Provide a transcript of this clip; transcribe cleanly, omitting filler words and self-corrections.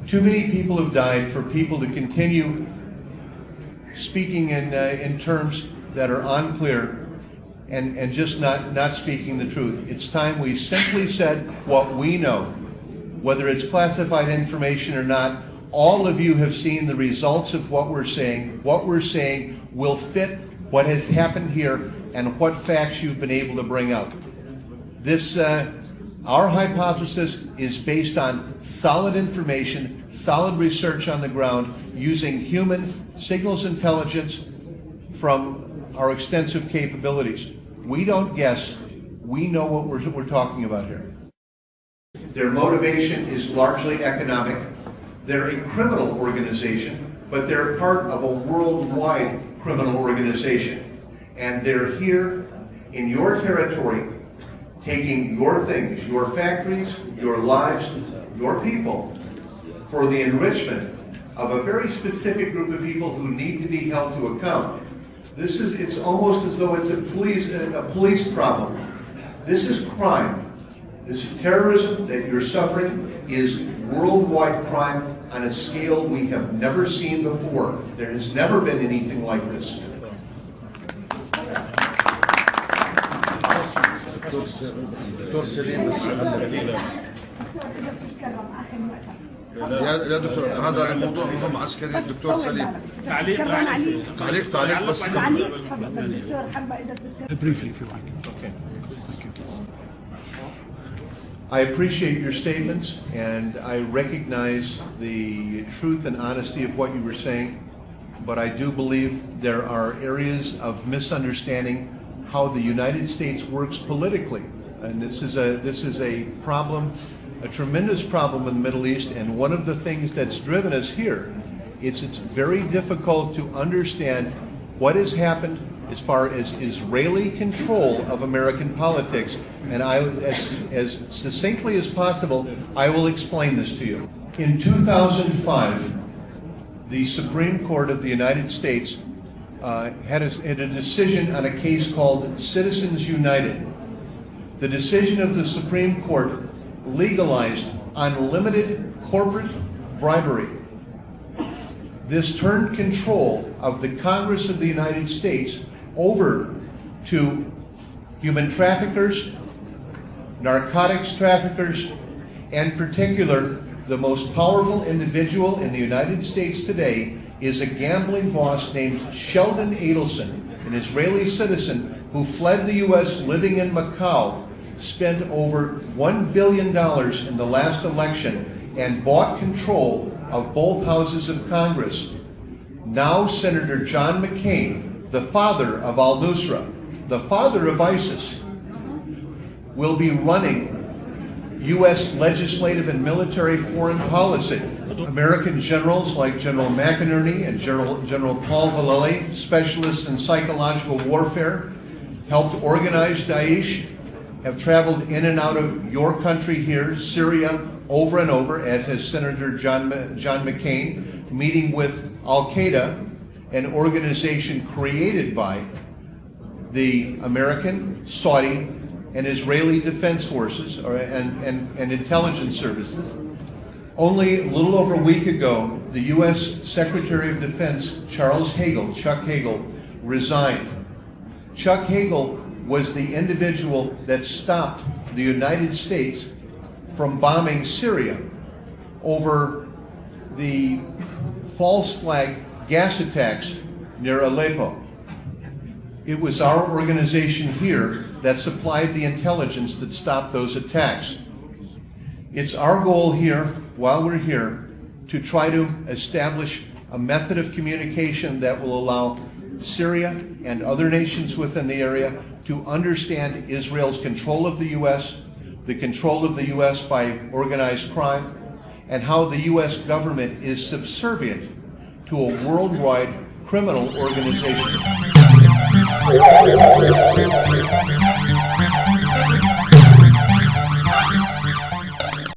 Too many people have died for people to continue speaking in terms that are unclear and just not speaking the truth. It's time we simply said what we know, whether it's classified information or not. All of you have seen the results of what we're saying. What we're saying will fit what has happened here and what facts you've been able to bring out. This, our hypothesis is based on solid information, solid research on the ground, using human signals intelligence from our extensive capabilities. We don't guess, we know what we're talking about here. Their motivation is largely economic. They're a criminal organization, but they're part of a worldwide criminal organization. And they're here in your territory, taking your things, your factories, your lives, your people, for the enrichment of a very specific group of people who need to be held to account. It's almost as though it's a police problem. This is crime. This terrorism that you're suffering is worldwide crime on a scale we have never seen before. There has never been anything like this. دكتور سليم يا دكتور هذا الموضوع مهم عسكري دكتور سليم تعليق بس دكتور حابه اذا briefly if you like. Okay. Thank you. I appreciate your statements and I recognize the truth and honesty of what you were saying, but I do believe there are areas of misunderstanding how the United States works politically, and this is a problem, a tremendous problem in the Middle East. And one of the things that's driven us here is it's very difficult to understand what has happened as far as Israeli control of American politics. And as succinctly as possible, I will explain this to you. In 2005, the Supreme Court of the United States had a decision on a case called Citizens United. The decision of the Supreme Court legalized unlimited corporate bribery. This turned control of the Congress of the United States over to human traffickers, narcotics traffickers, and in particular, the most powerful individual in the United States today is a gambling boss named Sheldon Adelson, an Israeli citizen who fled the U.S. living in Macau, spent over $1 billion in the last election, and bought control of both houses of Congress. Now Senator John McCain, the father of al-Nusra, the father of ISIS, will be running U.S. legislative and military foreign policy. American generals like General McInerney and General Paul Vallely, specialists in psychological warfare, helped organize Daesh, have traveled in and out of your country here, Syria, over and over, as has Senator John McCain, meeting with Al-Qaeda, an organization created by the American, Saudi, and Israeli defense forces and intelligence services. Only a little over a week ago, the U.S. Secretary of Defense, Chuck Hagel, resigned. Chuck Hagel was the individual that stopped the United States from bombing Syria over the false flag gas attacks near Aleppo. It was our organization here that supplied the intelligence that stopped those attacks. It's our goal here, while we're here, to try to establish a method of communication that will allow Syria and other nations within the area to understand Israel's control of the U.S., the control of the U.S. by organized crime, and how the U.S. government is subservient to a worldwide criminal organization.